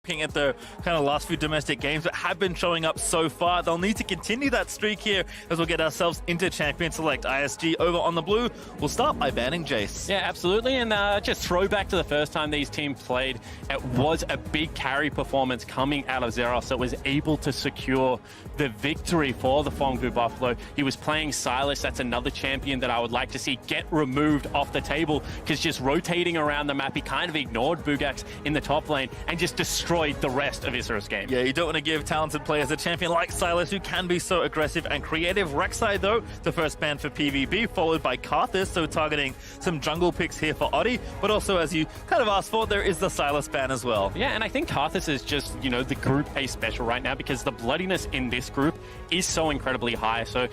looking at the kind of last few domestic games that have been showing up so far. They'll need to continue that streak here as we'll get ourselves into Champion Select. ISG over on the blue. We'll start by banning Jace. Yeah, absolutely. And just throw back to the first time these teams played. It was a big carry performance coming out of Zeros that was able to secure the victory for the Phong Buffalo. He was playing Silas. That's another champion that I would like to see get removed off the table, because just rotating around the map, he kind of ignored Bugax in the top lane and just destroyed the rest of Isurus game. Yeah, you don't want to give talented players a champion like Silas, who can be so aggressive and creative. Rek'Sai, though, the first ban for PVB, followed by Karthus, so targeting some jungle picks here for Oddie. But also, as you kind of asked for, there is the Silas ban as well. Yeah, and I think Karthus is just, you know, the Group A special right now, because the bloodiness in this group is so incredibly high. So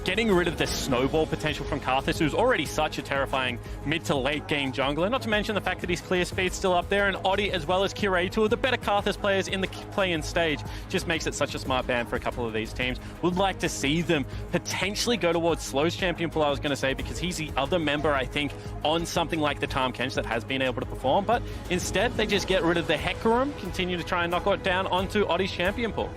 getting rid of the snowball potential from Karthus, who's already such a terrifying mid to late game jungler, not to mention the fact that his clear speed's still up there, and Oddie as well as Kirei, two of the better Karthus players in the play-in stage, just makes it such a smart ban for a couple of these teams. Would like to see them potentially go towards Slow's champion pool, I was going to say, because he's the other member, I think, on something like the Tahm Kench that has been able to perform, but instead they just get rid of the Hecarim, continue to try and knock it down onto Oddie's champion pool.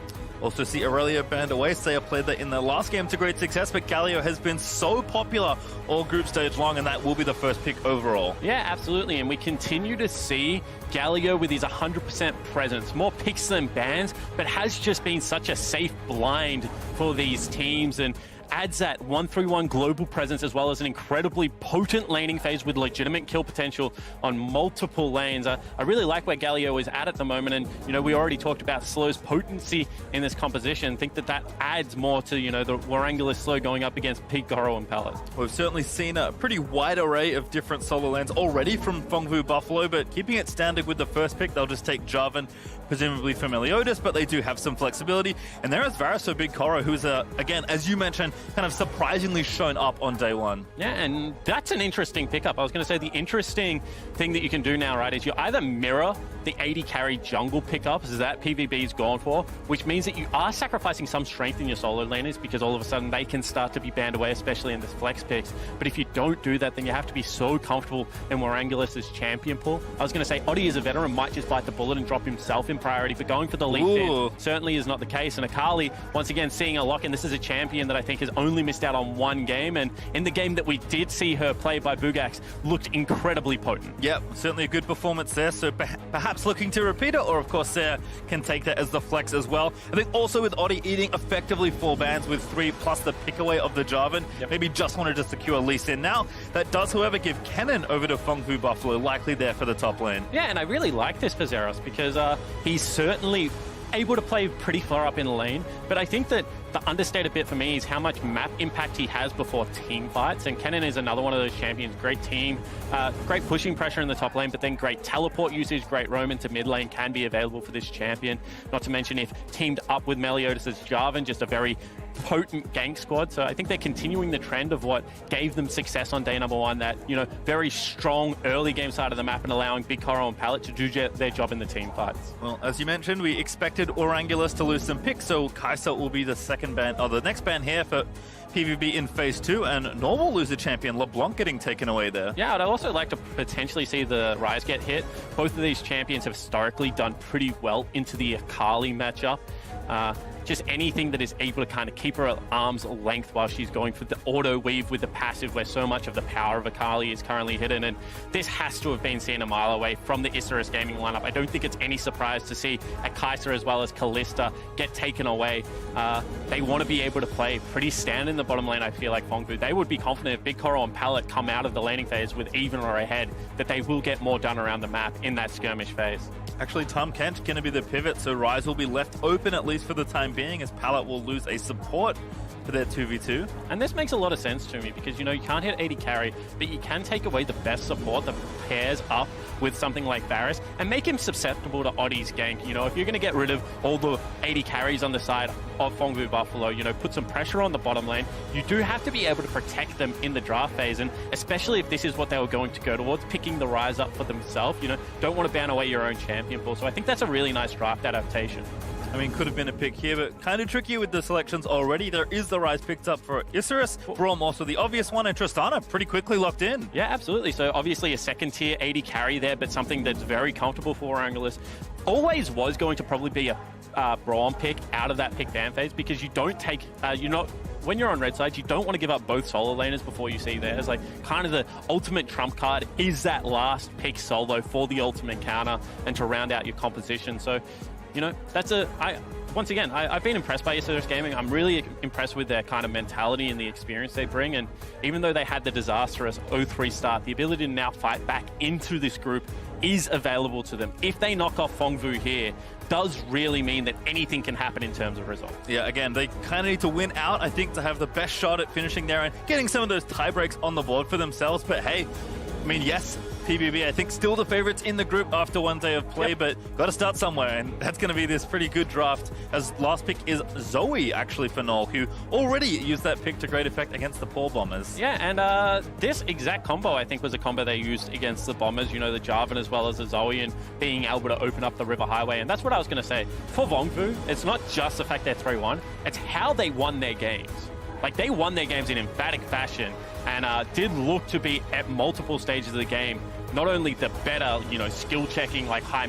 Also see Aurelia banned away. Saya played that in the last game to great success, but Galio has been so popular all group stage long, and that will be the first pick overall. Yeah, absolutely, and we continue to see Galio with his 100% presence. More picks than bans, but has just been such a safe blind for these teams, and adds that 1-3-1 global presence, as well as an incredibly potent laning phase with legitimate kill potential on multiple lanes. I really like where Galio is at the moment, and you know, we already talked about Slow's potency in this composition. Think that that adds more to, you know, the Warangula Slow going up against Pig, Goro, and Pallet. We've certainly seen a pretty wide array of different solo lanes already from Phong Buffalo, but keeping it standard with the first pick, they'll just take Jarvan, presumably for Meliodas, but they do have some flexibility. And there is Varus for Big Goro, who's, again, as you mentioned, kind of surprisingly shown up on day one. Yeah, and that's an interesting pickup. I was going to say the interesting thing that you can do now, right, is you either mirror the 80 carry jungle pickups, as that PVB's gone for, which means that you are sacrificing some strength in your solo laners, because all of a sudden they can start to be banned away, especially in this flex picks. But if you don't do that, then you have to be so comfortable in Warangulus' champion pool. I was going to say Oddie is a veteran, might just bite the bullet and drop himself in priority, but going for the lead in certainly is not the case. And Akali, once again, seeing a lock-in. This is a champion that I think has only missed out on one game, and in the game that we did see her play by Bugax, looked incredibly potent. Yep, certainly a good performance there, so perhaps looking to repeat it, or of course Sarah can take that as the flex as well. I think also with Oddie eating effectively 4 bans with 3 plus the pick away of the Jarvan, maybe just wanted to secure Lee Sin now. That does, however, give Kennen over to Phong Buffalo, likely there for the top lane. Yeah, and I really like this for Zeros, because he's certainly able to play pretty far up in the lane, but I think that the understated bit for me is how much map impact he has before team fights, and Kennen is another one of those champions. Great team, great pushing pressure in the top lane, but then great teleport usage, great roam into mid lane can be available for this champion. Not to mention if teamed up with Meliodas as Jarvan, just a very potent gank squad. So I think they're continuing the trend of what gave them success on day number 1, that, you know, very strong early game side of the map, and allowing Big Goro and Pallet to do their job in the team fights. Well, as you mentioned, we expected Orangulus to lose some picks, so Kai'Sa will be the second ban, or the next ban here for PVB in phase 2, and normal loser champion LeBlanc getting taken away there. Yeah, I'd also like to potentially see the Ryze get hit. Both of these champions have historically done pretty well into the Akali matchup. Just anything that is able to kind of keep her at arm's length while she's going for the auto weave with the passive, where so much of the power of Akali is currently hidden. And this has to have been seen a mile away from the Isurus gaming lineup. I don't think it's any surprise to see a Kai'Sa as well as Kalista get taken away. They want to be able to play pretty standard in the bottom lane, I feel like Phong. They would be confident if Big Goro and Pallet come out of the laning phase with even or ahead, that they will get more done around the map in that skirmish phase. Actually, Tahm Kench going to be the pivot, so Ryze will be left open, at least for the time being, as Pallet will lose a support for their 2v2. And this makes a lot of sense to me, because, you know, you can't hit 80 carry, but you can take away the best support that pairs up with something like Varus and make him susceptible to Oddie's gank. You know, if you're going to get rid of all the 80 carries on the side of Phong Buffalo, you know, put some pressure on the bottom lane, you do have to be able to protect them in the draft phase, and especially if this is what they were going to go towards, picking the Ryze up for themselves. You know, don't want to ban away your own champion pool. So I think that's a really nice draft adaptation. I mean, could have been a pick here, but kind of tricky with the selections already. There is the Ryze picked up for Isurus. Braum also the obvious one, and Tristana pretty quickly locked in. Yeah, absolutely. So obviously a second tier 80 carry there, but something that's very comfortable for Angelus. always was going to probably be a Braum pick out of that pick ban phase, because you don't take, when you're on red side, you don't want to give up both solo laners before you see theirs. Like, kind of the ultimate trump card is that last pick solo for the ultimate counter and to round out your composition. So, that's once again, I've been impressed by Isurus Gaming. I'm really impressed with their kind of mentality and the experience they bring. And even though they had the disastrous 0-3 start, the ability to now fight back into this group is available to them. If they knock off Phong here, does really mean that anything can happen in terms of results. Yeah, again, they kind of need to win out, I think, to have the best shot at finishing there and getting some of those tie breaks on the board for themselves. But hey, I mean, yes, PVB, I think, still the favorites in the group after one day of play, but got to start somewhere, and that's going to be this pretty good draft, as last pick is Zoe, actually, for Null, who already used that pick to great effect against the Paul Bombers. Yeah, and this exact combo, I think, was a combo they used against the Bombers, the Jarvan as well as the Zoe, and being able to open up the River Highway. And that's what I was going to say. For Vongfu, it's not just the fact they're 3-1, it's how they won their games. Like, they won their games in emphatic fashion, and did look to be at multiple stages of the game not only the better, skill checking, like high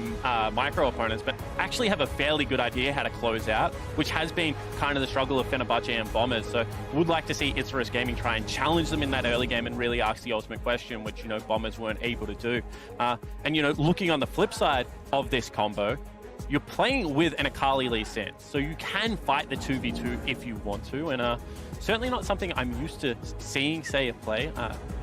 micro opponents, but actually have a fairly good idea how to close out, which has been kind of the struggle of Fenerbahce and Bombers. So would like to see Isurus Gaming try and challenge them in that early game and really ask the ultimate question, which, Bombers weren't able to do. And, looking on the flip side of this combo, you're playing with an Akali Lee Sin, so you can fight the 2v2 if you want to, and certainly not something I'm used to seeing Seiya play.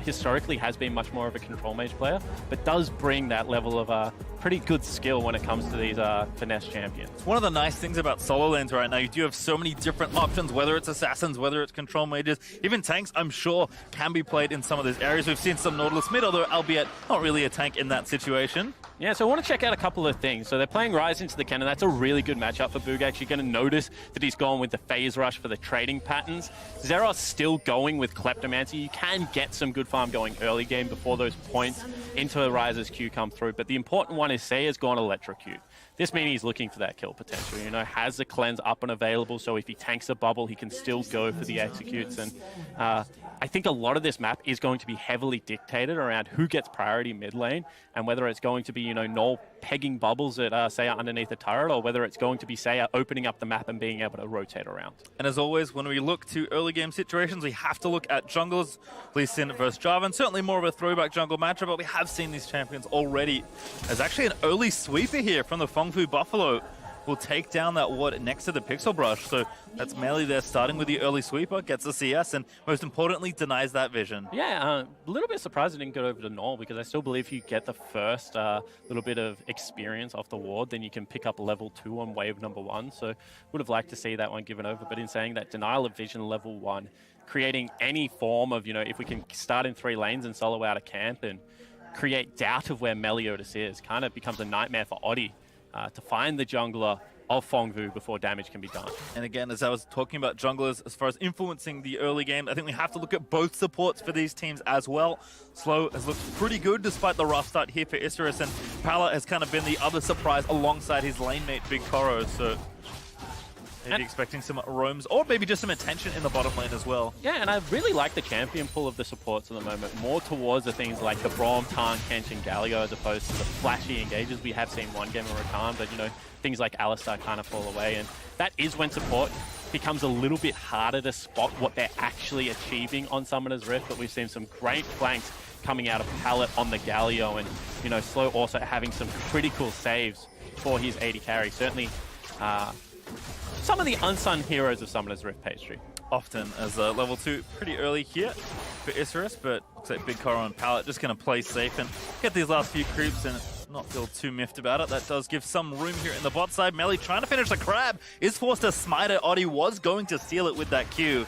Historically has been much more of a control mage player, but does bring that level of pretty good skill when it comes to these finesse champions. One of the nice things about solo lanes right now, you do have so many different options, whether it's assassins, whether it's control mages, even tanks, I'm sure, can be played in some of these areas. We've seen some Nautilus mid, although albeit not really a tank in that situation. Yeah, so I want to check out a couple of things. So they're playing Rise into the Cannon. That's a really good matchup for Bugak. You're going to notice that he's gone with the Phase Rush for the trading patterns. Zeros still going with Kleptomancy. You can get some good farm going early game before those points into a Rise's Q come through. But the important one is Seiya's gone Electrocute. This means he's looking for that kill potential. Has the cleanse up and available, so if he tanks a bubble, he can still go for the executes. And I think a lot of this map is going to be heavily dictated around who gets priority mid lane, and whether it's going to be, Null pegging bubbles at Seiya underneath the turret, or whether it's going to be Seiya opening up the map and being able to rotate around. And as always, when we look to early game situations, we have to look at junglers. Lee Sin versus Jarvan, certainly more of a throwback jungle matchup, but we have seen these champions already. There's actually an early sweeper here from the Phong Buffalo. Will take down that ward next to the Pixel Brush. So that's Melee there, starting with the early sweeper, gets the CS, and most importantly, denies that vision. Yeah, a little bit surprised it didn't go over to Null, because I still believe if you get the first little bit of experience off the ward, then you can pick up level 2 on wave number 1. So would have liked to see that one given over, but in saying that, denial of vision level 1, creating any form of, if we can start in 3 lanes and solo out of camp and create doubt of where Meliodas is, kind of becomes a nightmare for Oddie. To find the jungler of Phong before damage can be done. And again, as I was talking about junglers, as far as influencing the early game, I think we have to look at both supports for these teams as well. Slow has looked pretty good despite the rough start here for Isurus, and Pala has kind of been the other surprise alongside his lane mate Big Koro, so maybe expecting some roams, or maybe just some attention in the bottom lane as well. Yeah, and I really like the champion pool of the supports at the moment, more towards the things like the Braum, Tarn, Kench, and Galio, as opposed to the flashy engages. We have seen one game of Rakan, but things like Alistar kind of fall away, and that is when support becomes a little bit harder to spot what they're actually achieving on Summoner's Rift. But we've seen some great flanks coming out of Pallet on the Galio, and Slow also having some critical saves for his AD carry. Certainly some of the unsung heroes of Summoner's Rift pastry. Often as level 2 pretty early here for Isurus, but looks like Big Koro and Pallet just going to play safe and get these last few creeps and not feel too miffed about it. That does give some room here in the bot side. Melee trying to finish the crab, is forced to smite it. Oddie was going to seal it with that Q.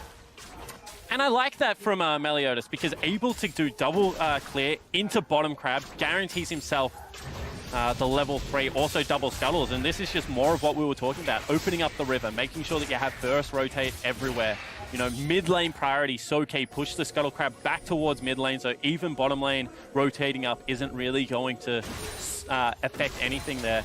And I like that from Meliodas, because able to do double clear into bottom crab guarantees himself the level 3, also double scuttles, and this is just more of what we were talking about, opening up the river, making sure that you have burst rotate everywhere. Mid lane priority, Soke, push the scuttle crab back towards mid lane, so even bottom lane rotating up isn't really going to affect anything there.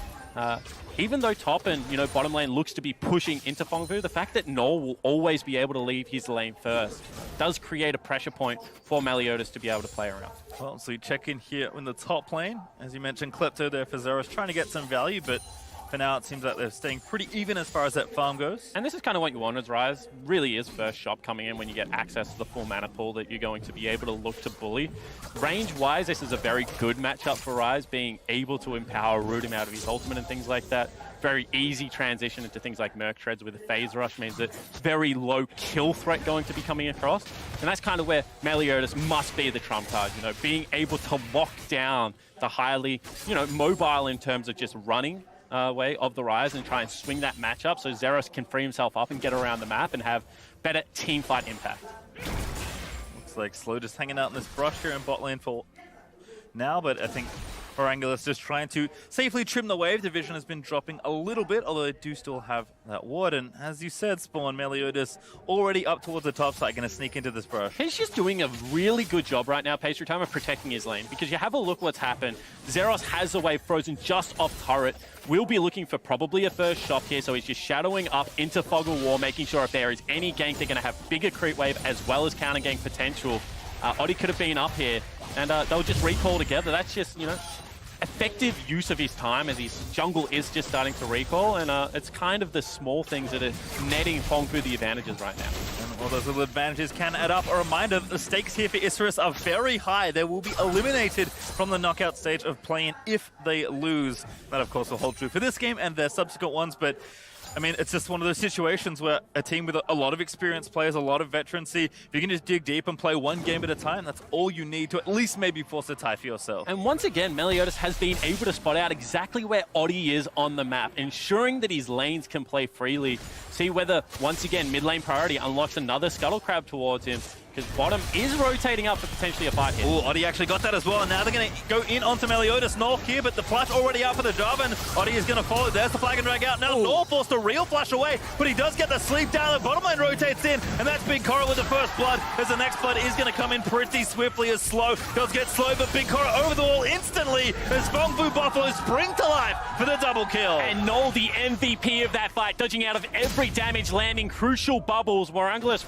Even though top and bottom lane looks to be pushing into Phong, the fact that Null will always be able to leave his lane first does create a pressure point for Meliodas to be able to play around. Well, so you check in here in the top lane. As you mentioned, Klepto there for Zeros, trying to get some value, but for now, it seems like they're staying pretty even as far as that farm goes. And this is kind of what you want as Rise. Really is first shop coming in when you get access to the full mana pool that you're going to be able to look to bully. Range-wise, this is a very good matchup for Rise, being able to empower, root him out of his ultimate and things like that. Very easy transition into things like Merc Treads with a Phase Rush means that very low kill threat going to be coming across. And that's kind of where Meliodas must be the trump card, you know, being able to lock down the highly, you know, mobile in terms of just running way of the Rise and try and swing that matchup so Zeros can free himself up and get around the map and have better team fight impact. Looks like Slow just hanging out in this brush here in bot lane for now, but I think Orangulus just trying to safely trim the wave. Division has been dropping a little bit, although they do still have that ward. And as you said, Spawn, Meliodas already up towards the top side, going to sneak into this brush. He's just doing a really good job right now, Pastry Time, of protecting his lane. Because you have a look what's happened. Zeros has the wave frozen just off turret. We'll be looking for probably a first shop here, so he's just shadowing up into Fog of War, making sure if there is any gank, they're going to have bigger creep wave as well as counter gank potential. Oddie could have been up here, and they'll just recall together. That's just, you know, effective use of his time as his jungle is just starting to recall, and it's kind of the small things that are netting Phong through the advantages right now. And all those little advantages can add up. A reminder that the stakes here for Isurus are very high. They will be eliminated from the knockout stage of play-in if they lose. That, of course, will hold true for this game and their subsequent ones, but I mean, it's just one of those situations where a team with a lot of experienced players, a lot of veterancy, if you can just dig deep and play one game at a time, that's all you need to at least maybe force a tie for yourself. And once again, Meliodas has been able to spot out exactly where Oddie is on the map, ensuring that his lanes can play freely. See whether, once again, mid lane priority unlocks another Scuttle Crab towards him, because bottom is rotating up for potentially a fight here. Oh, Oddie actually got that as well, and now they're going to go in onto Meliodas. North here, but the flash already out for the Jarvan. Oddie is going to follow. There's the flag and drag out. Now North forced a real flash away, but he does get the sleep down. The bottom lane rotates in, and that's Big Cora with the first blood, as the next blood is going to come in pretty swiftly as Slow does get slow, but Big Cora over the wall instantly as Phong Vu Buffalo spring to life for the double kill. And Null, the MVP of that fight, dodging out of every damage, landing crucial bubbles. Warangulus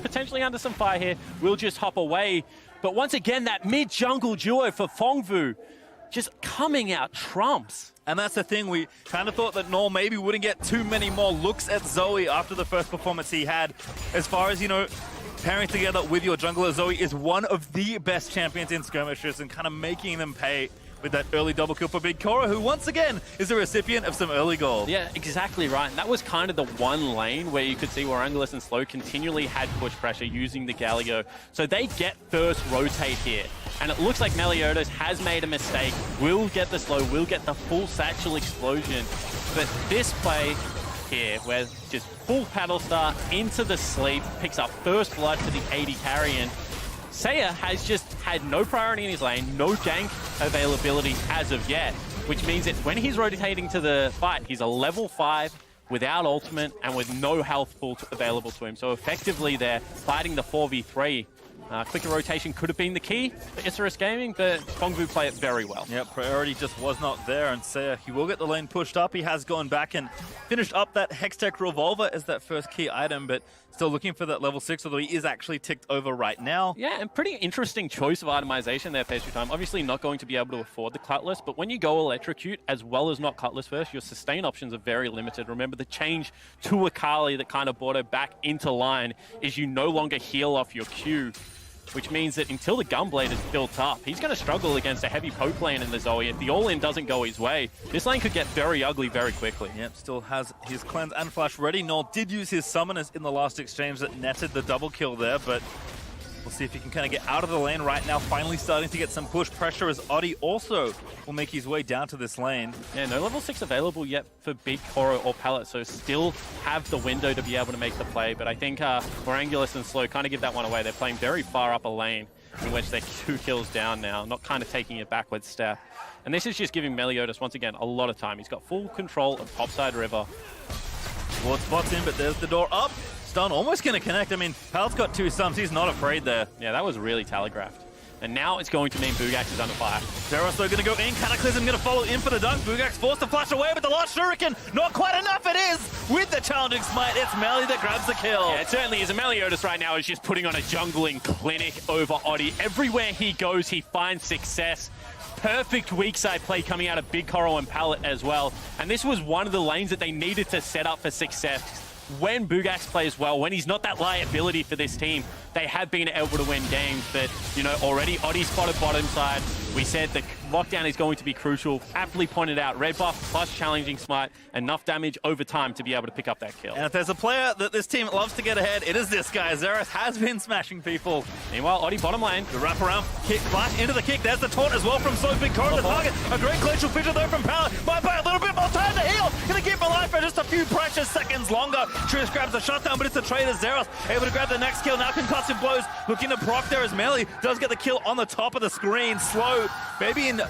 potentially under some fire here, will just hop away. But once again, that mid-jungle duo for Phong Vu just coming out trumps. And that's the thing, we kind of thought that Null maybe wouldn't get too many more looks at Zoe after the first performance he had. As far as, you know, pairing together with your jungler, Zoe is one of the best champions in skirmishes and kind of making them pay with that early double kill for Big Cora, who once again is a recipient of some early gold. Yeah, exactly right. And that was kind of the one lane where you could see Warangulus and Slow continually had push pressure using the Galio. So they get first rotate here. And it looks like Meliodas has made a mistake. Will get the Slow, will get the full satchel explosion. But this play here, where just full paddle star into the sleep, picks up first blood for the 80 carry-in. Seiya has just had no priority in his lane, no gank availability as of yet, which means that when he's rotating to the fight, he's a level 5 without ultimate and with no health pool available to him. So effectively they're fighting the 4v3. Quicker rotation could have been the key for Isurus Gaming, but Phong Vu play it very well. Yeah, priority just was not there, and Seiya, he will get the lane pushed up. He has gone back and finished up that Hextech Revolver as that first key item, but still looking for that level 6, although he is actually ticked over right now. Yeah, and pretty interesting choice of itemization there, Pastry Time. Obviously not going to be able to afford the Cutlass, but when you go Electrocute as well as not Cutlass first, your sustain options are very limited. Remember, the change to Akali that kind of brought her back into line is you no longer heal off your Q, which means that until the Gunblade is built up, he's going to struggle against a heavy poke lane in the Zoe. If the all-in doesn't go his way, this lane could get very ugly very quickly. Yep, still has his cleanse and flash ready. Null did use his summoners in the last exchange that netted the double kill there, but we'll see if he can kind of get out of the lane right now. Finally starting to get some push pressure as Oddie also will make his way down to this lane. Yeah, no level 6 available yet for Big Cora or Pallet, so still have the window to be able to make the play. But I think Warangulus and Slow kind of give that one away. They're playing very far up a lane in which they're 2 kills down now, not kind of taking a backward step. And this is just giving Meliodas, once again, a lot of time. He's got full control of topside river. Ward spots in, but there's the door up. Stun almost going to connect. I mean, Pal's got 2 sums. He's not afraid there. Yeah, that was really telegraphed. And now it's going to mean Bugax is under fire. Zeros though going to go in. Cataclysm going to follow in for the dunk. Bugax forced to flash away, but the last shuriken, not quite enough it is. With the challenging smite, it's Meli that grabs the kill. Yeah, it certainly is. And Meliodas right now is just putting on a jungling clinic over Oddie. Everywhere he goes, he finds success. perfect weak side play coming out of Big Coral and Pallet as well. And this was one of the lanes that they needed to set up for success. When Bugax plays well, when he's not that liability for this team, they have been able to win games. But, you know, already Oddie spotted bottom side. We said the lockdown is going to be crucial. Aptly pointed out, red buff plus challenging smite, enough damage over time to be able to pick up that kill. And if there's a player that this team loves to get ahead, it is this guy. Isurus has been smashing people. Meanwhile, Oddie bottom lane. The wraparound kick, flash into the kick. There's the taunt as well from So Big Coral, the target. A great glacial fissure though from Pallet. Might buy a little bit more time to heal. Gonna keep alive for just a few precious seconds longer. Trish grabs the shutdown, but it's the traitor Zeros able to grab the next kill. Now concussive blows, looking to proc there as Melee does get the kill on the top of the screen. Slow, maybe in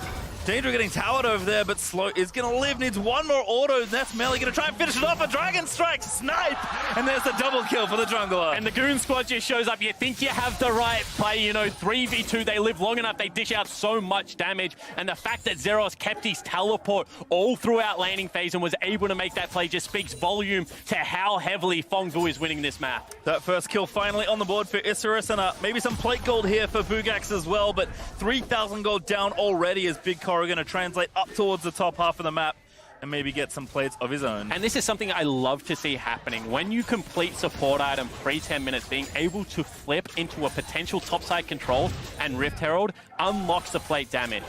danger of getting towered over there, but Slow is going to live, needs one more auto, and that's Melee going to try and finish it off. A Dragon Strike, snipe, and there's the double kill for the jungler. And the Goon Squad just shows up. You think you have the right play, you know, 3v2, they live long enough, they dish out so much damage, and the fact that Zeros kept his teleport all throughout laning phase and was able to make that play just speaks volume to how heavily Phong is winning this map. That first kill finally on the board for Isurus, and maybe some plate gold here for Bugax as well, but 3,000 gold down already as Big Coral going to translate up towards the top half of the map and maybe get some plates of his own. And this is something I love to see happening. When you complete support item pre-10 minutes, being able to flip into a potential topside control and Rift Herald unlocks the plate damage.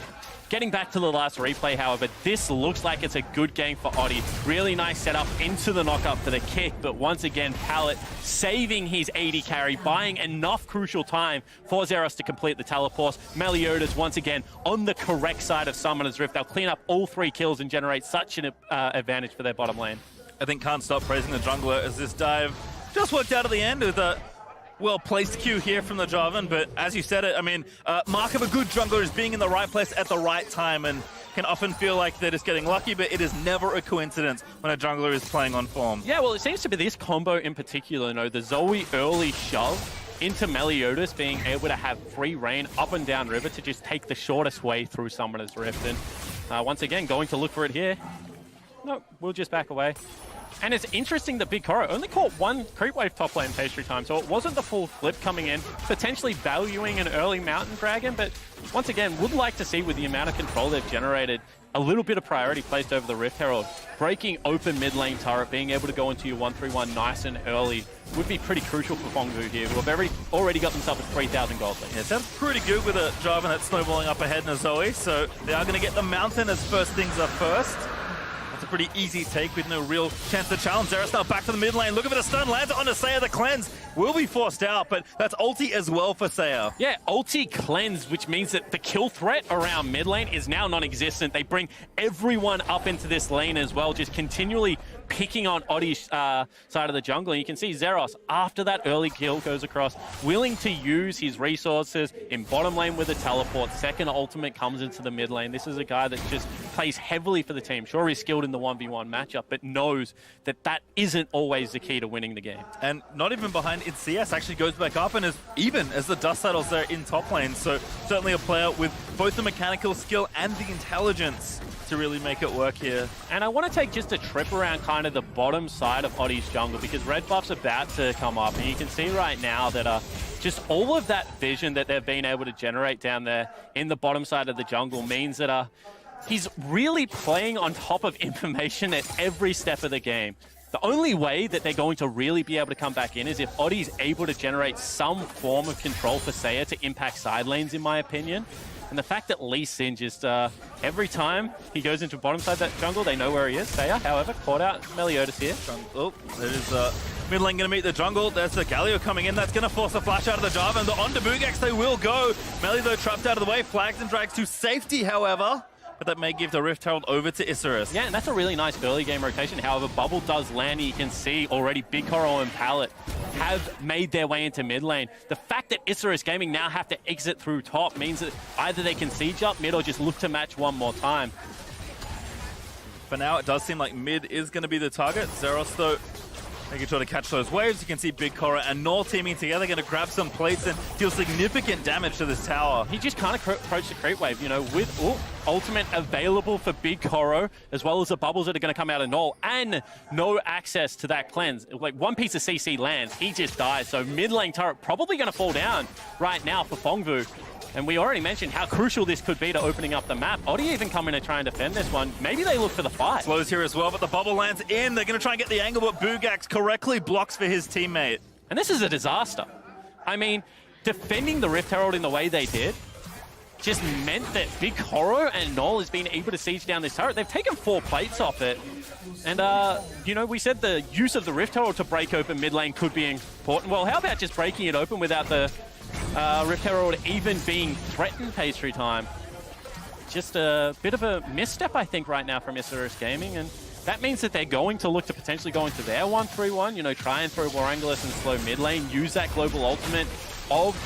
Getting back to the last replay, however, this looks like it's a good game for Oddie. Really nice setup into the knockup for the kick, but once again, Pallet saving his AD carry, buying enough crucial time for Zeros to complete the teleports. Meliodas once again on the correct side of Summoner's Rift. They'll clean up all 3 kills and generate such an advantage for their bottom lane. I think can't stop praising the jungler as this dive just worked out at the end with a well-placed Q here from the Jarvan, but as you said it, I mean, mark of a good jungler is being in the right place at the right time, and can often feel like they're just getting lucky, but it is never a coincidence when a jungler is playing on form. Yeah, well, it seems to be this combo in particular, you know, the Zoe early shove into Meliodas being able to have free reign up and down river to just take the shortest way through Summoner's Rift, and once again, going to look for it here. No, we'll just back away. And it's interesting that Big Coral only caught 1 creep wave top lane pastry time, so it wasn't the full flip coming in, potentially valuing an early Mountain Dragon, but once again, would like to see with the amount of control they've generated, a little bit of priority placed over the Rift Herald. Breaking open mid lane turret, being able to go into your 1-3-1 nice and early would be pretty crucial for Phong here, who have already got themselves a 3,000 gold lead. Yeah, it sounds pretty good with a Jarvan that's snowballing up ahead in a Zoe, so they are going to get the Mountain as first things are first. That's a pretty easy take with no real chance to challenge. Zeros now back to the mid lane. Looking for the stun. Lands it onto Saya. The cleanse will be forced out, but that's ulti as well for Saya. Yeah, ulti cleanse, which means that the kill threat around mid lane is now non-existent. They bring everyone up into this lane as well, just continually picking on Oddie's side of the jungle. And you can see Zeros, after that early kill goes across, willing to use his resources in bottom lane with a teleport. Second ultimate comes into the mid lane. This is a guy that just plays heavily for the team. Sure, he's skilled in the 1v1 matchup, but knows that that isn't always the key to winning the game. And not even behind in CS, actually goes back up and is even as the dust settles there in top lane. So certainly a player with both the mechanical skill and the intelligence to really make it work here. And I want to take just a trip around kind of the bottom side of Oddie's jungle, because red buff's about to come up, and you can see right now that just all of that vision that they've been able to generate down there in the bottom side of the jungle means that he's really playing on top of information at every step of the game. The only way that they're going to really be able to come back in is if Oddie's able to generate some form of control for Saya to impact side lanes, in my opinion. And the fact that Lee Sin just, every time he goes into bottom side of that jungle, they know where he is. Saya, however, caught out Meliodas here. Oh, there's mid lane going to meet the jungle. There's the Galio coming in. That's going to force a flash out of the Jarvan. And on to Bugax they will go. Melee, though, trapped out of the way. Flags and drags to safety, however. But that may give the Rift Herald over to Isurus. Yeah, and that's a really nice early game rotation. However, Bubble does land, and you can see already Big Coral and Pallet have made their way into mid lane. The fact that Isurus Gaming now have to exit through top means that either they can siege up mid or just look to match one more time. For now, it does seem like mid is going to be the target. Zeros, though, making sure to catch those waves. You can see Big Coral and Nor teaming together, going to grab some plates and deal significant damage to this tower. He just can't approach the creep wave, you know, with ultimate available for Big Coral, as well as the bubbles that are going to come out of Nor, and no access to that cleanse. Like, one piece of CC lands, he just dies. So mid lane turret probably going to fall down right now for Phong. And we already mentioned how crucial this could be to opening up the map. Oddie even coming to try and defend this one. Maybe they look for the fight. Slows here as well, but the bubble lands in. They're going to try and get the angle, but Bugax correctly blocks for his teammate. And this is a disaster. I mean, defending the Rift Herald in the way they did just meant that Big Horror and Null has been able to siege down this turret. They've taken 4 plates off it. And, you know, we said the use of the Rift Herald to break open mid lane could be important. Well, how about just breaking it open without the Rift Herald even being threatened pastry time? Just a bit of a misstep, I think, right now from Isurus Gaming. And that means that they're going to look to potentially go into their 1-3-1, you know, try and throw Warangulus and slow mid lane, use that global ultimate of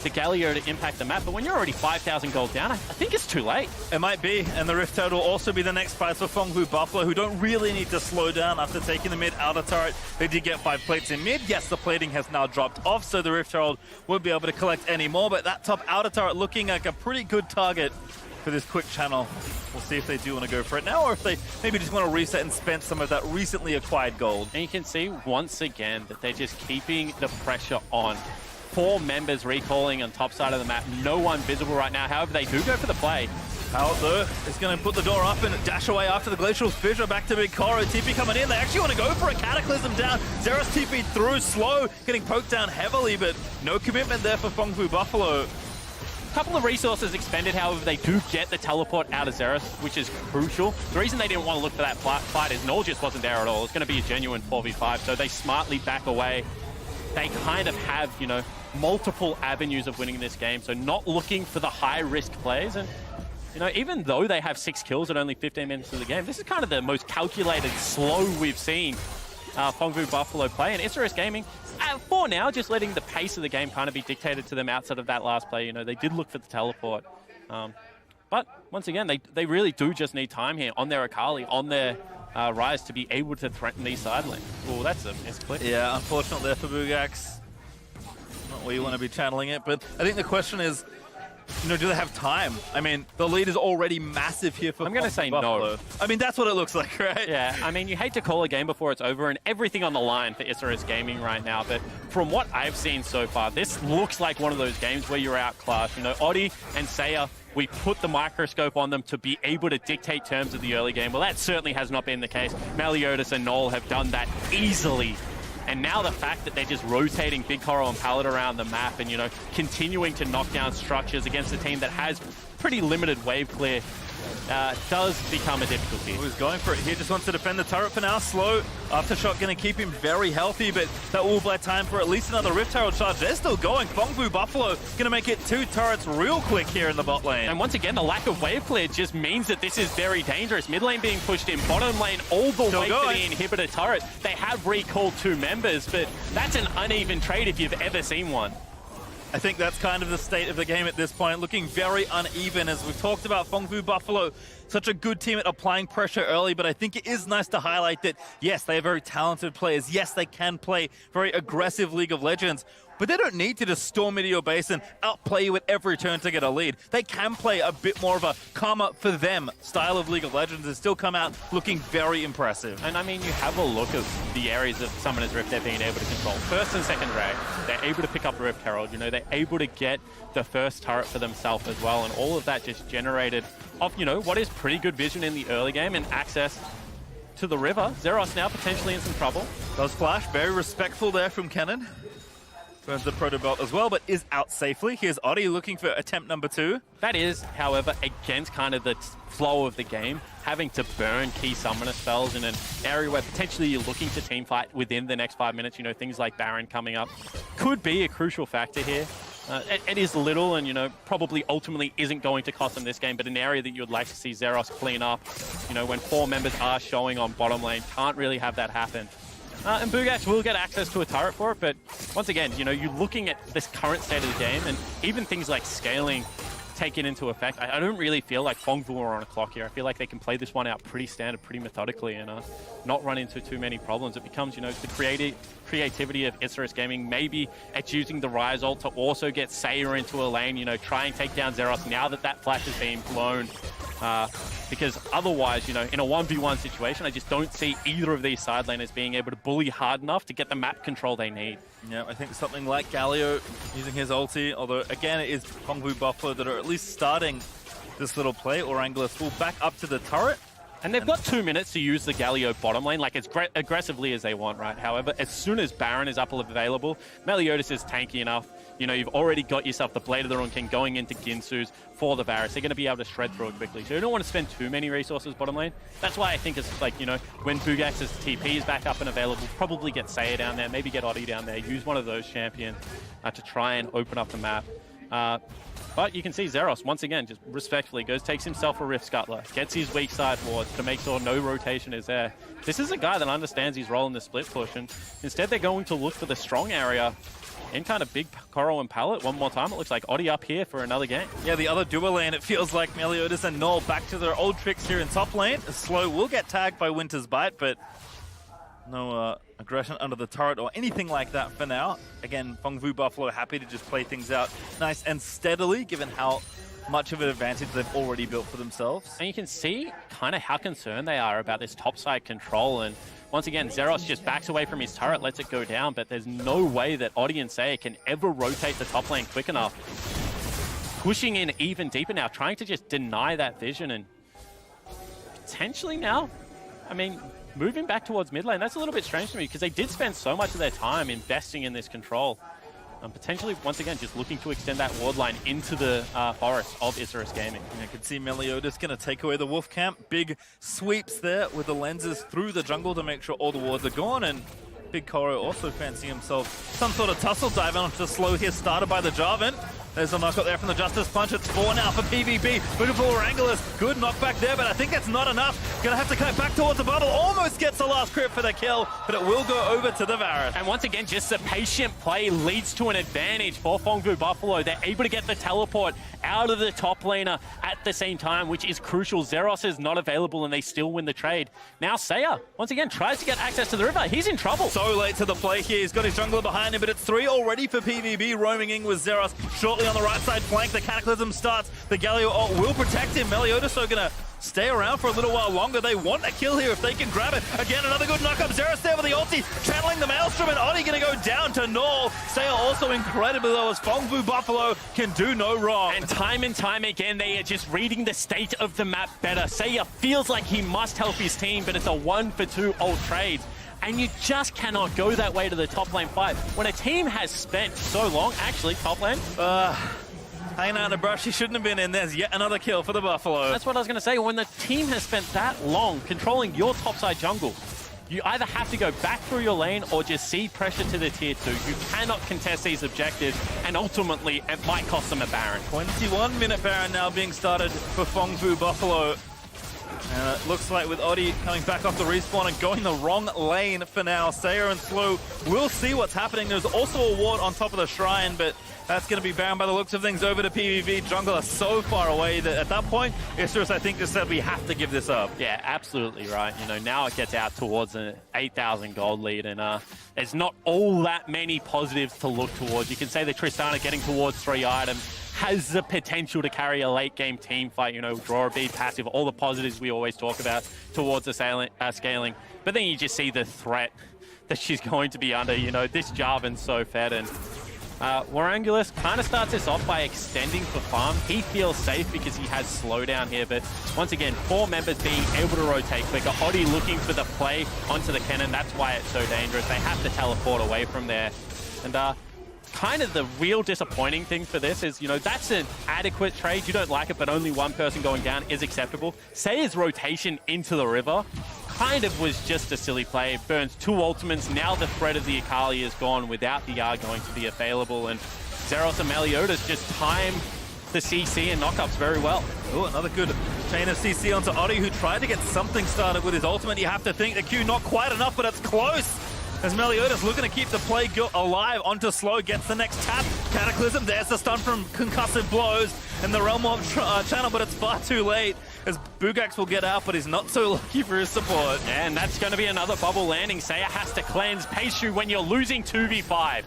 the Galio to impact the map. But when you're already 5,000 gold down, I think it's too late. It might be, and the Rift Herald will also be the next fight for Phong Buffalo, who don't really need to slow down after taking the mid outer turret. They did get 5 plates in mid. Yes, the plating has now dropped off, so the Rift Herald won't be able to collect any more, but that top outer turret looking like a pretty good target for this quick channel. We'll see if they do want to go for it now, or if they maybe just want to reset and spend some of that recently acquired gold. And you can see once again that they're just keeping the pressure on. 4 members recalling on top side of the map. No one visible right now. However, they do go for the play. Out though is going to put the door up and dash away after the Glacial Fissure. Back to Big Koro. TP coming in. They actually want to go for a Cataclysm down. Zeros TP through slow, getting poked down heavily, but no commitment there for Phong Buffalo. A couple of resources expended, however, they do get the teleport out of Zeros, which is crucial. The reason they didn't want to look for that fight is Null just wasn't there at all. It's going to be a genuine 4v5, so they smartly back away. They kind of have, you know, multiple avenues of winning this game, so not looking for the high-risk plays. And, you know, even though they have 6 kills at only 15 minutes of the game, this is kind of the most calculated, slow we've seen Phong Buffalo play. And Isurus Gaming, for now, just letting the pace of the game kind of be dictated to them outside of that last play. You know, they did look for the teleport. But, once again, they really do just need time here on their Akali, on their Rise to be able to threaten these side lanes. Oh, that's a misclick. Yeah, unfortunate there for Bugax. Not where you want to be channeling it, but I think the question is, you know, do they have time? I mean, the lead is already massive here for I'm going to say no. I mean, that's what it looks like, right? Yeah, I mean, you hate to call a game before it's over and everything on the line for Isurus Gaming right now, but from what I've seen so far, this looks like one of those games where you're outclassed. You know, Oddie and Saya, we put the microscope on them to be able to dictate terms of the early game. Well, that certainly has not been the case. Meliodas and Null have done that easily. And now the fact that they're just rotating Big Coral and Pallet around the map and, you know, continuing to knock down structures against a team that has pretty limited wave clear does become a difficulty. He's going for it here, just wants to defend the turret for now. Slow aftershock going to keep him very healthy, but that will buy time for at least another Rift Herald charge. They're still going. Phong Buffalo going to make it 2 turrets real quick here in the bot lane. And once again, the lack of wave clear just means that this is very dangerous. Mid lane being pushed in, bottom lane all the way to the inhibitor turret. They have recalled 2 members, but that's an uneven trade if you've ever seen one. I think that's kind of the state of the game at this point, looking very uneven. As we've talked about, Phong Buffalo, such a good team at applying pressure early, but I think it is nice to highlight that, yes, they are very talented players. Yes, they can play very aggressive League of Legends, but they don't need to just storm into your base and outplay you at every turn to get a lead. They can play a bit more of a calmer for them style of League of Legends and still come out looking very impressive. And I mean, you have a look at the areas of Summoner's Rift they're being able to control. First and second drag, they're able to pick up Rift Herald. You know, they're able to get the first turret for themselves as well. And all of that just generated off, you know, what is pretty good vision in the early game and access to the river. Zeros now potentially in some trouble. Does flash, very respectful there from Kennen. Burns the proto belt as well, but is out safely. Here's Oddie looking for attempt number 2. That is, however, against kind of the flow of the game, having to burn key summoner spells in an area where potentially you're looking to teamfight within the next 5 minutes. You know, things like Baron coming up could be a crucial factor here. It is little and, you know, probably ultimately isn't going to cost them this game, but an area that you would like to see Zeros clean up, you know, when 4 members are showing on bottom lane, can't really have that happen. And Bugax will get access to a turret for it, but once again, you know, you're looking at this current state of the game and even things like scaling taken into effect. I don't really feel like Phong are on a clock here. I feel like they can play this one out pretty standard, pretty methodically, and not run into too many problems. It becomes, you know, the creativity of Isurus Gaming. Maybe it's using the Rise ult to also get Saya into a lane, you know, try and take down Zeros now that that flash is being blown. Because otherwise, you know, in a 1v1 situation, I just don't see either of these side laners being able to bully hard enough to get the map control they need. Yeah, I think something like Galio using his ulti, although again it is Phong Buffalo that are at least starting this little play. Orangulus will back up to the turret. And they've got 2 minutes to use the Galio bottom lane, like as aggressively as they want, right? However, as soon as Baron is up available, Meliodas is tanky enough. You know, you've already got yourself the Blade of the Rune King going into Ginsu's for the Varus. They're going to be able to shred through it quickly. So you don't want to spend too many resources bottom lane. That's why I think it's like, you know, when Bugax's TP is back up and available, probably get Saya down there, maybe get Oddie down there, use one of those champions to try and open up the map. But you can see Zeros, once again, just respectfully goes, takes himself a Rift Scuttler, gets his weak side wards to make sure no rotation is there. This is a guy that understands his role in the split push, and instead they're going to look for the strong area in kind of big Coral and Pallet one more time. It looks like Oddie up here for another game. Yeah, the other duo lane, it feels like Meliodas and Null back to their old tricks here in top lane. Slow will get tagged by Winter's Bite, but no aggression under the turret or anything like that for now. Again, Phong Buffalo happy to just play things out nice and steadily, given how much of an advantage they've already built for themselves. And you can see kind of how concerned they are about this topside control. And once again, Zeros just backs away from his turret, lets it go down, but there's no way that Oddie and Saya can ever rotate the top lane quick enough. Pushing in even deeper now, trying to just deny that vision, and potentially now, I mean, moving back towards mid lane, that's a little bit strange to me because they did spend so much of their time investing in this control. Potentially, once again, just looking to extend that ward line into the forest of Isurus Gaming. You can see Meliodas going to take away the Wolf Camp. Big sweeps there with the lenses through the jungle to make sure all the wards are gone. And Big Koro also fancying himself some sort of tussle dive onto slow here, started by the Jarvan. There's a knockout there from the Justice Punch. It's 4 now for PVB. Looking for Orangulus. Good knockback there, but I think that's not enough. Gonna have to cut back towards the bubble. Almost gets the last crit for the kill, but it will go over to the Varus. And once again, just the patient play leads to an advantage for Phong Buffalo. They're able to get the teleport out of the top laner at the same time, which is crucial. Zeros is not available and they still win the trade. Now Saya, once again, tries to get access to the river. He's in trouble. So late to the play here. He's got his jungler behind him, but it's 3 already for PVB, roaming in with Zeros. Shortly on the right side flank, the Cataclysm starts. The Galio ult will protect him. Meliodas are gonna stay around for a little while longer. They want a kill here if they can grab it. Again, another good knock up. Zeros there with the ulti, channeling the Maelstrom, and Oddie gonna go down to Null. Saya also incredibly low as Phong Buffalo can do no wrong. And time again, they are just reading the state of the map better. Saya feels like he must help his team, but it's a 1-for-2 ult trade. And you just cannot go that way to the top lane fight. When a team has spent so long, actually, top lane, hanging out in the brush, he shouldn't have been in. There's yet another kill for the Buffalo. That's what I was going to say. When the team has spent that long controlling your topside jungle, you either have to go back through your lane or just cede pressure to the tier 2. You cannot contest these objectives, and ultimately, it might cost them a Baron. 21-minute Baron now being started for Phong Buffalo. And it looks like with Oddie coming back off the respawn and going the wrong lane for now. Saya and Slow will see what's happening. There's also a ward on top of the shrine, but that's going to be bound by the looks of things over to PVB. Jungle are so far away that at that point, Isurus, I think, just said we have to give this up. Yeah, absolutely right. You know, now it gets out towards an 8,000 gold lead, and there's not all that many positives to look towards. You can say that Tristana getting towards 3 items has the potential to carry a late game team fight, you know, draw a bead passive, all the positives we always talk about towards the scaling. But then you just see the threat that she's going to be under. You know, this Jarvan's so fed, and Orangulus kind of starts this off by extending for farm. He feels safe because he has slowdown here, but once again, 4 members being able to rotate quicker. Oddie looking for the play onto the cannon. That's why it's so dangerous. They have to teleport away from there. And kind of the real disappointing thing for this is, you know, that's an adequate trade. You don't like it, but only one person going down is acceptable. Saya's rotation into the river kind of was just a silly play. It burns 2 ultimates. Now the threat of the Akali is gone without the R going to be available. And Zeros and Meliodas just time the CC and knockups very well. Oh, another good chain of CC onto Oddie, who tried to get something started with his ultimate. You have to think the Q not quite enough, but it's close. As Meliodas looking to keep the play alive onto Slow, gets the next tap. Cataclysm, there's the stun from concussive blows in the Realm of channel, but it's far too late as Bugax will get out, but he's not so lucky for his support. And that's going to be another bubble landing. Saya has to cleanse Pastry when you're losing 2v5.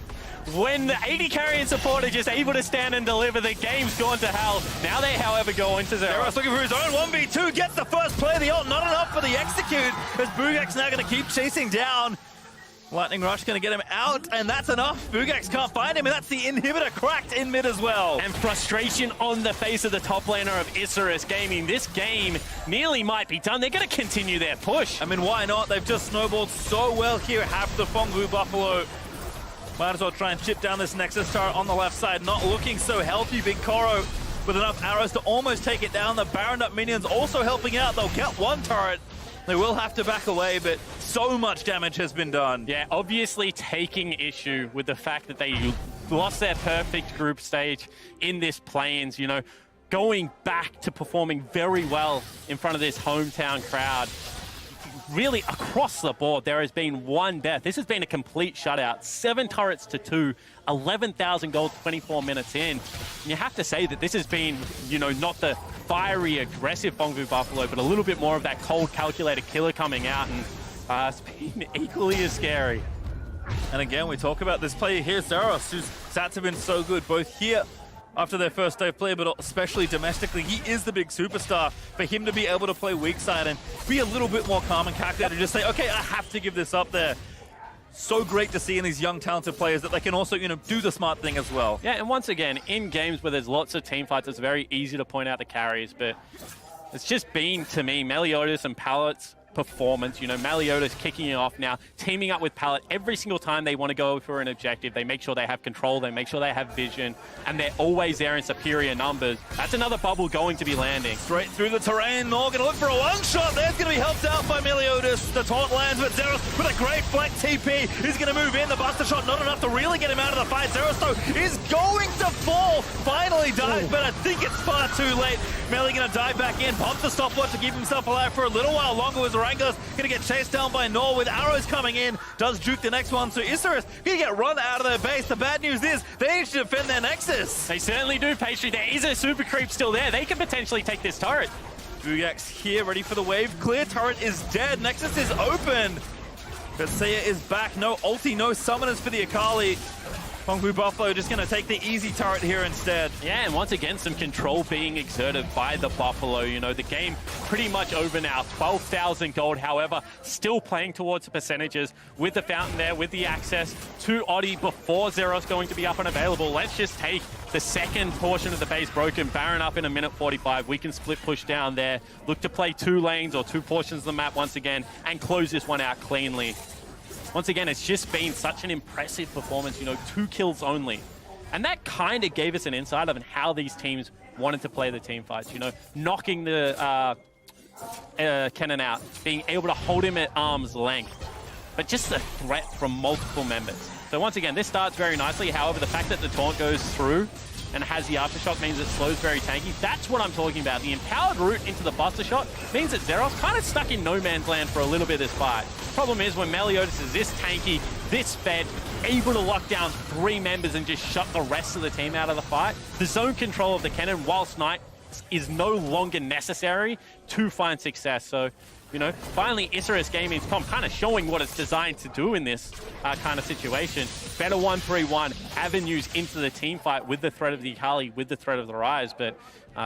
when the 80 carry and support are just able to stand and deliver, the game's gone to hell. Now they, however, go into Zeros looking for his own 1v2, gets the first play of the ult, not enough for the execute, as Bugak's now going to keep chasing down. Lightning Rush going to get him out, and that's enough. Bugak's can't find him, and that's the inhibitor cracked in mid as well. And frustration on the face of the top laner of Isurus Gaming. This game nearly might be done. They're going to continue their push. I mean, why not? They've just snowballed so well here. Have the Phong Buffalo. Might as well try and chip down this Nexus turret on the left side. Not looking so healthy. Big Koro with enough arrows to almost take it down. The Baroned Up minions also helping out. They'll get one turret. They will have to back away, but so much damage has been done. Yeah, obviously taking issue with the fact that they lost their perfect group stage in this play-ins, you know, going back to performing very well in front of this hometown crowd. Really, across the board, there has been one death. This has been a complete shutout. 7 turrets to 2, 11,000 gold 24 minutes in. And you have to say that this has been, you know, not the fiery, aggressive Phong Buffalo, but a little bit more of that cold, calculated killer coming out, and it's been equally as scary. And again, we talk about this player here, Zeros, whose stats have been so good, both here after their first day of play, but especially domestically. He is the big superstar. For him to be able to play weak side and be a little bit more calm and calculated, just say, okay, I have to give this up there. So great to see in these young, talented players that they can also, you know, do the smart thing as well. Yeah, and once again, in games where there's lots of team fights, it's very easy to point out the carries, but it's just been, to me, Meliodas and Pallet's performance. You know, Meliodas kicking it off now, teaming up with Pallet every single time they want to go for an objective. They make sure they have control, they make sure they have vision, and they're always there in superior numbers. That's another bubble going to be landing. Straight through the terrain, Nor gonna look for a one shot. There's gonna be helped out by Meliodas. The taunt lands, but Zeros with a great flank TP is gonna move in. The buster shot not enough to really get him out of the fight. Zeros though is going to fall. Finally dies, but I think it's far too late. Melly gonna dive back in, pump the stopwatch to keep himself alive for a little while longer with Rangus. Gonna get chased down by Nor with arrows coming in. Does juke the next one, so Isurus gonna get run out of their base. The bad news is they need to defend their Nexus. They certainly do, Pastry. There is a super creep still there. They can potentially take this turret. Bugak's here, ready for the wave. Clear turret is dead. Nexus is open. But Seiya is back. No ulti, no summoners for the Akali. Phong Buffalo just going to take the easy turret here instead. Yeah, and once again, some control being exerted by the Buffalo. You know, the game pretty much over now. 12,000 gold, however, still playing towards the percentages with the fountain there, with the access to Oddie before Zeros going to be up and available. Let's just take the second portion of the base broken. Baron up in a minute 45. We can split push down there. Look to play 2 lanes or 2 portions of the map once again and close this one out cleanly. Once again, it's just been such an impressive performance, you know, 2 kills only. And that kind of gave us an insight of how these teams wanted to play the team fights, you know, knocking the Kennen out, being able to hold him at arm's length, but just the threat from multiple members. So once again, this starts very nicely. However, the fact that the taunt goes through and has the aftershock means it slows very tanky. That's what I'm talking about. The empowered route into the buster shot means that Zeros kind of stuck in no man's land for a little bit of this fight. Problem is when Meliodas is this tanky, this fed, able to lock down 3 members and just shut the rest of the team out of the fight, the zone control of the Kennen whilst Knight is no longer necessary to find success. So, you know, finally Isurus Gaming's kind of showing what it's designed to do in this kind of situation. Better 1-3-1 avenues into the team fight with the threat of the Akali, with the threat of the Rise, but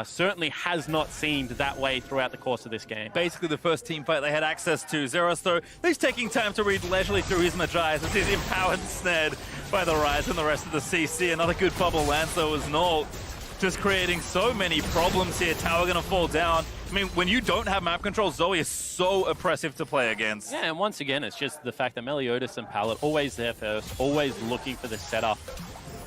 certainly has not seemed that way throughout the course of this game. Basically the first team fight they had access to. Zeros though, he's taking time to read leisurely through his Magi's as he's empowered and snared by the Rise and the rest of the CC. Another good bubble lands though was Null. Just creating so many problems here. Tower gonna fall down. I mean, when you don't have map control, Zoe is so oppressive to play against. Yeah, and once again, it's just the fact that Meliodas and Pallet always there first, always looking for the setup.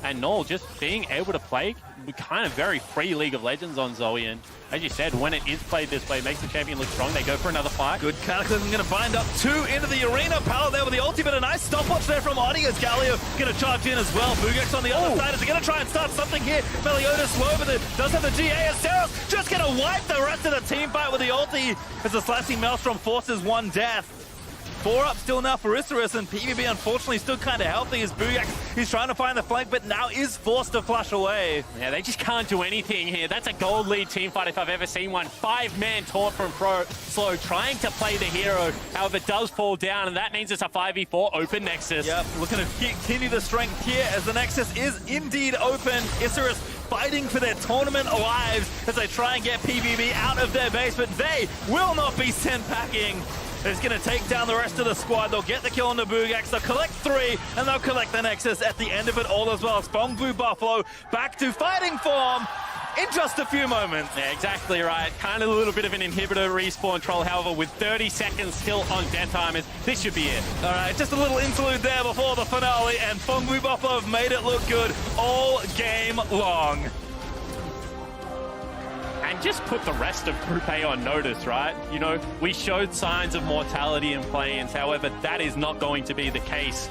And Null just being able to play kind of very free League of Legends on Zoe. And as you said, when it is played this way, it makes the champion look strong. They go for another fight. Good Cataclysm going to bind up 2 into the arena. Pallet there with the ulti, but a nice stopwatch there from Oddie as Galio going to charge in as well. Bugak's on the other side. Is he going to try and start something here? Meliodas slow, but does have the GA as Zeros just going to wipe the rest of the team fight with the ulti as the Slashing Maelstrom forces 1 death. 4 up still now for Isurus, and PVB unfortunately still kind of healthy as Bugak. He's trying to find the flank, but now is forced to flash away. Yeah, they just can't do anything here. That's a gold lead teamfight if I've ever seen one. 5-man taunt from Slow, trying to play the hero. However, does fall down, and that means it's a 5v4 open Nexus. Yep, looking to continue the strength here as the Nexus is indeed open. Isurus fighting for their tournament lives as they try and get PVB out of their base, but they will not be sent packing. It's going to take down the rest of the squad. They'll get the kill on the Bugak. They'll collect 3, and they'll collect the Nexus at the end of it all as well. As Phong Blue Buffalo back to fighting form in just a few moments. Yeah, exactly right. Kind of a little bit of an inhibitor respawn troll. However, with 30 seconds still on death timers, this should be it. All right, just a little interlude there before the finale, and Phong Blue Buffalo have made it look good all game long. And just put the rest of Group A on notice, right? You know, we showed signs of mortality in play-ins. However, that is not going to be the case.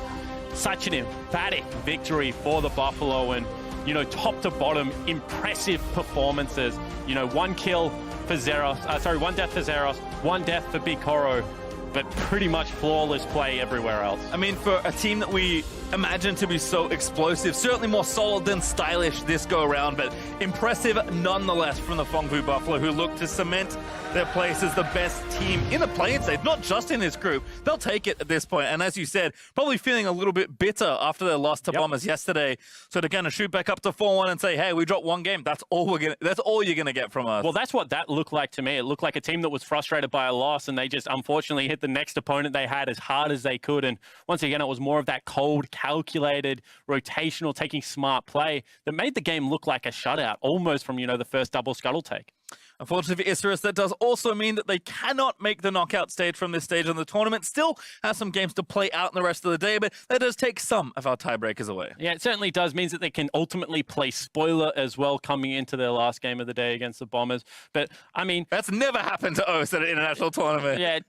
Such an emphatic victory for the Buffalo, and, you know, top to bottom, impressive performances. You know, 1 kill for Zeros, 1 death for Zeros, 1 death for Big Koro, but pretty much flawless play everywhere else. I mean, for a team that we imagine to be so explosive, certainly more solid than stylish this go around, but impressive nonetheless from the Phong Vu Buffalo, who look to cement their place as the best team in the play-in stage, not just in this group. They'll take it at this point, and as you said, probably feeling a little bit bitter after their loss to Bombers yesterday. So they're going to shoot back up to 4-1 and say, hey, we dropped 1 game. That's all you're going to get from us. Well, that's what that looked like to me. It looked like a team that was frustrated by a loss, and they just unfortunately hit the next opponent they had as hard as they could. And once again, it was more of that cold, calculated, rotational, taking smart play that made the game look like a shutout, almost from, you know, the first double scuttle take. Unfortunately for Isurus, that does also mean that they cannot make the knockout stage from this stage, and the tournament still has some games to play out in the rest of the day, but that does take some of our tiebreakers away. Yeah, it certainly does. Means that they can ultimately play spoiler as well coming into their last game of the day against the Bombers. But, I mean... That's never happened to us at an international tournament. Yeah,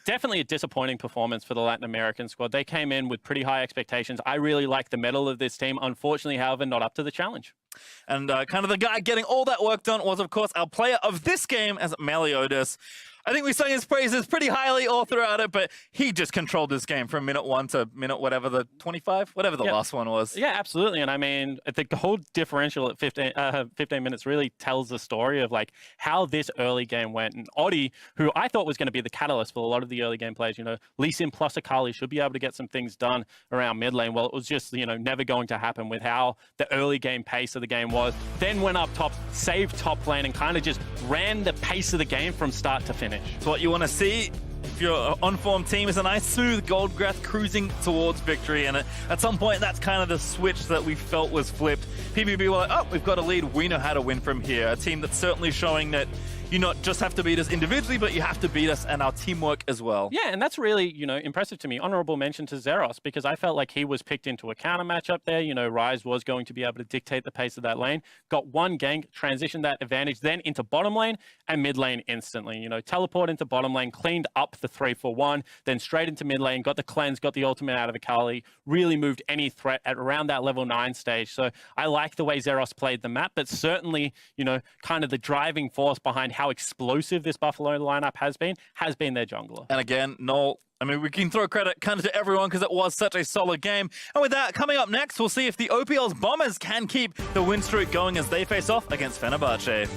definitely a disappointing performance for the Latin American squad. They came in with pretty high expectations. I really like the mettle of this team. Unfortunately, however, not up to the challenge. And kind of the guy getting all that work done was, of course, our player of this game as Meliodas. I think we sang his praises pretty highly all throughout it, but he just controlled this game from minute 1 to minute whatever the 25, whatever the last one was. Yeah, absolutely. And I mean, I think the whole differential at 15 minutes really tells the story of like how this early game went. And Oddie, who I thought was going to be the catalyst for a lot of the early game players, you know, Lee Sin plus Akali should be able to get some things done around mid lane. Well, it was just, you know, never going to happen with how the early game pace of the game was. Then went up top, saved top lane, and kind of just ran the pace of the game from start to finish. So what you want to see, if you're an on-form team, is a nice smooth Goldgrath cruising towards victory, and at some point that's kind of the switch that we felt was flipped. PVB were like, oh, we've got a lead, we know how to win from here. A team that's certainly showing that you not just have to beat us individually, but you have to beat us and our teamwork as well. Yeah, and that's really, you know, impressive to me. Honorable mention to Zeros, because I felt like he was picked into a counter matchup there. You know, Ryze was going to be able to dictate the pace of that lane. Got 1 gank, transitioned that advantage then into bottom lane and mid lane instantly. You know, teleport into bottom lane, cleaned up the 3-4-1, then straight into mid lane, got the cleanse, got the ultimate out of Akali, really moved any threat at around that level 9 stage. So I like the way Zeros played the map, but certainly, you know, kind of the driving force behind how explosive this Buffalo lineup has been their jungler. And again, Noel, I mean, we can throw credit kind of to everyone because it was such a solid game. And with that, coming up next, we'll see if the OPL's Bombers can keep the win streak going as they face off against Fenerbahce.